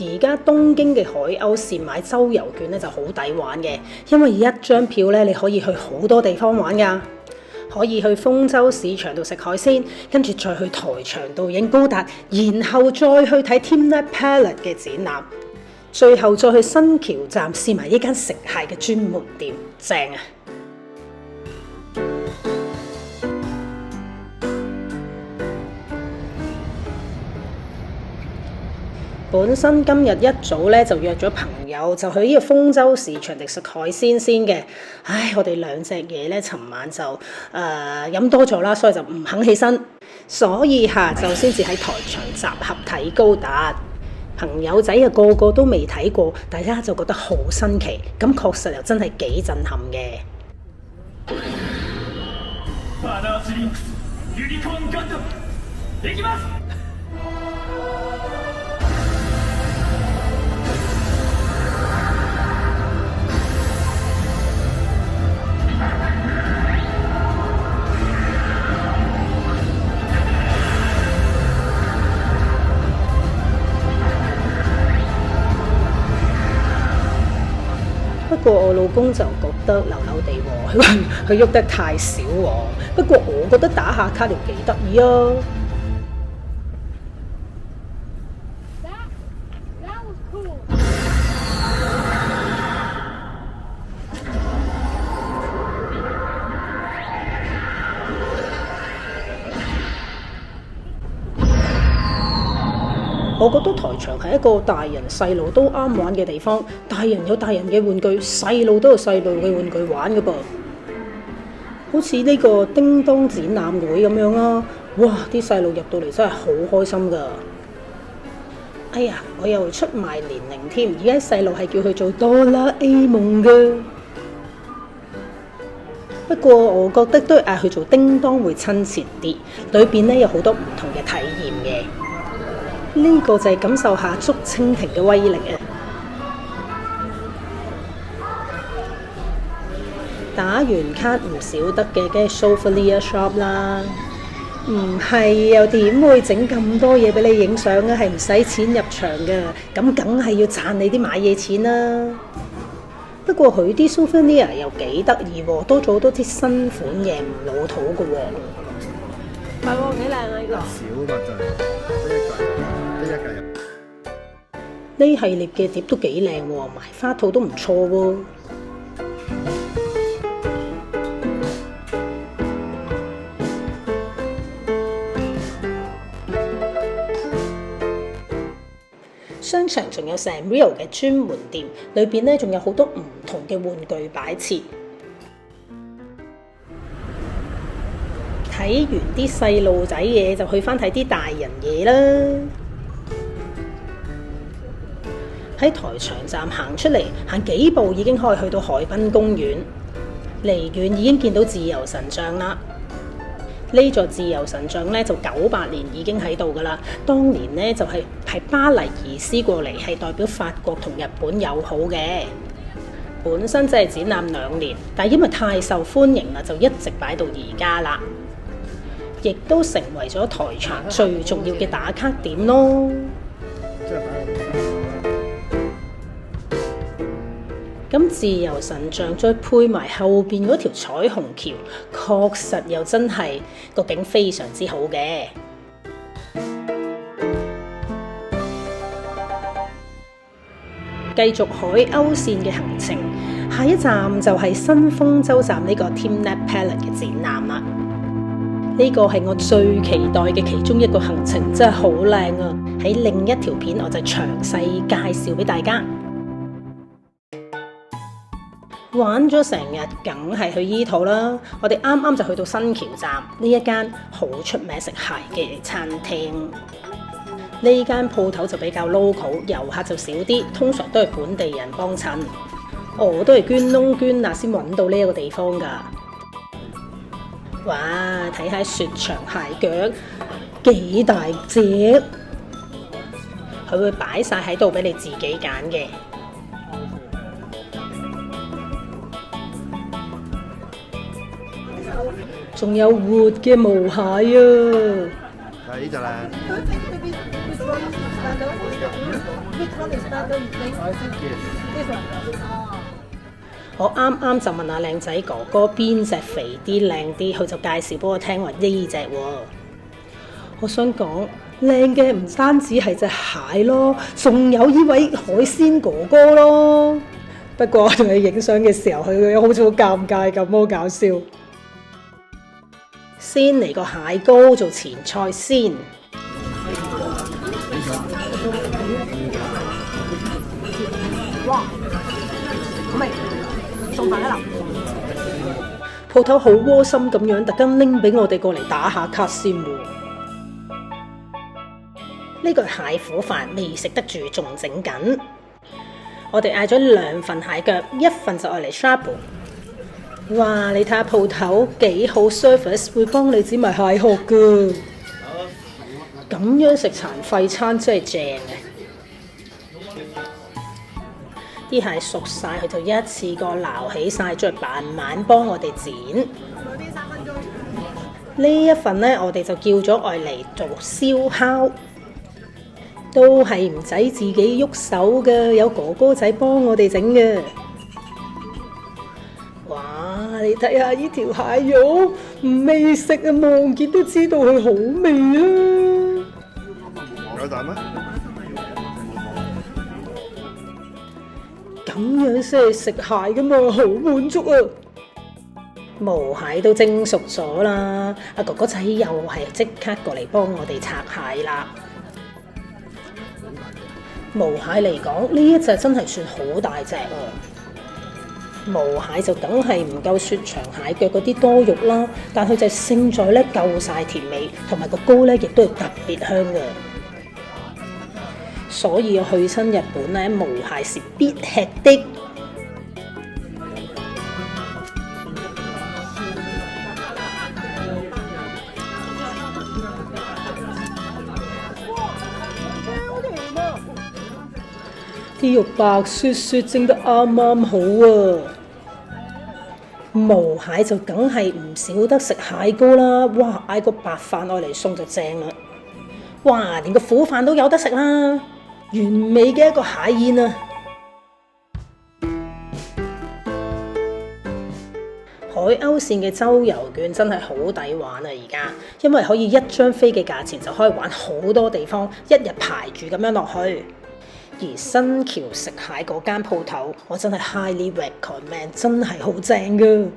而家東京嘅海鷗線買周遊券咧就好抵玩嘅，因為一張票咧你可以去好多地方玩㗎。可以去豐洲市場度食海鮮，跟住再去台場度影高達，然後再去睇 Teamnet Palette 嘅展覽，最後再去新橋站試埋呢間食蟹嘅專門店，正啊！本身今日一早咧就約咗朋友，就去呢個豐洲市場度食海鮮先嘅。唉，我哋兩隻嘢咧，尋晚就飲多咗啦，所以就唔肯起身，所以下晝先至喺台場集合睇高達。朋友仔啊個個都未睇過，大家就覺得好新奇，咁確實又真係幾震撼嘅。不過我老公就覺得流流地喎，佢喐得太少喎。不過我覺得打下卡又幾得意啊！我覺得台場係一個大人細路都啱玩嘅地方，大人有大人嘅玩具，細路都有細路嘅玩具玩㗎噃。好似呢個叮當展覽會咁樣啦，哇！啲細路入到嚟真係好開心㗎。哎呀，我又出賣年齡添，而家細路係叫佢做哆啦 A 夢㗎。不過我覺得都嗌佢做叮當會親切啲，裏邊咧有好多唔同嘅體驗嘅。呢個就係感受下竹蜻蜓嘅威力啊！打完卡唔少得嘅，梗係 Souvenir Shop 啦。唔係又點會整咁多嘢俾你影相啊？係唔使錢入場嘅，咁梗係要賺你啲買嘢錢啦。不過佢啲 Souvenir 又幾得意喎，多咗好多啲新款嘢，唔老土嘅喎。係喎，幾靚啊！呢個少嘛就呢一嚿入。呢系列嘅碟都幾靚喎，埋花套都唔錯喎。商場仲有 Sanrio 嘅專門店，裏邊咧仲有好多唔同嘅玩具擺設。睇完啲細路仔嘢，就去返睇啲大人嘢啦。喺台場站行出嚟，行幾步已經可以去到海濱公園。離遠已經見到自由神像啦。呢座自由神像咧就98年已經喺度噶啦。當年咧就係巴黎移師過嚟，係代表法國同日本友好嘅。本身即係展覽2年，但係因為太受歡迎啦，就一直擺到而家啦。亦都成為咗台場最重要嘅打卡點咯。咁自由神像再配埋後邊嗰條彩虹橋，確實又真係個景非常之好嘅。繼續海鷗線嘅行程，下一站就係新豐洲站呢個 Teamnet Palette 嘅展覽啦。呢個係我最期待嘅其中一個行程，真係好靚啊！喺另一條片我就詳細介紹俾大家。玩咗成日，梗係去依套啦。我哋啱啱就去到新橋站呢一間好出名食蟹嘅餐廳。呢間鋪頭就比較 local， 遊客就少啲，通常都係本地人幫襯。我都係捐窿捐罅先揾到呢一個地方㗎。哇！睇下雪場蟹腳幾大隻，佢會擺晒喺度俾你自己揀嘅。仲有活嘅毛蟹啊！係呢隻啦。我啱啱就問阿靚仔哥哥邊隻肥啲靚啲，佢就介紹俾我聽話呢隻喎。我想講靚嘅唔單止係隻蟹咯，仲有呢位海鮮哥哥咯。不過我同佢影相嘅時候，佢個樣好似好尷尬咁，好搞笑。先嚟個蟹膏做前菜先。哇！好味，送飯啦！鋪頭好窩心咁樣，特登拎俾我哋過嚟打下卡先喎。呢個蟹虎飯未食得住，仲整緊。我哋嗌咗2份蟹腳，一份就愛嚟 shabu。哇！你睇下鋪頭幾好 service， 會幫你剪埋蟹殼噶。咁樣食殘廢餐真係正嘅。啲蟹熟晒，佢就一次過撈起晒，再慢慢幫我哋剪。呢一份呢，我哋就叫咗愛嚟做燒烤。都係唔使自己喐手嘅，有哥哥仔幫我哋整嘅。哇！你睇下呢條蟹肉，唔未食啊，望見都知道佢好味啊！有蛋咩？咁樣先係食蟹噶嘛，好滿足啊！毛蟹都蒸熟咗啦，阿哥哥仔又係即刻過嚟幫我哋拆蟹啦。毛蟹嚟講，呢一隻真係算好大隻啊！毛蟹就梗係唔夠雪場蟹腳嗰啲多肉啦，但佢就勝在咧夠晒甜味，同埋個膏咧亦都係特別香嘅。所以我去親日本咧，毛蟹是必吃的。啲肉白雪雪，蒸得啱啱好啊！毛蟹就梗係唔少得食蟹膏啦，哇！嗌個白飯愛嚟餸就正啦，哇！連個苦飯都有得食啦，完美嘅一個蟹宴啊！海鷗線嘅周遊券真係好抵玩啊！而家因為可以1張飛嘅價錢就可以玩好多地方，一日排住咁樣落去。而新橋食蟹嗰間鋪頭，我真係 highly recommend，真係好正㗎。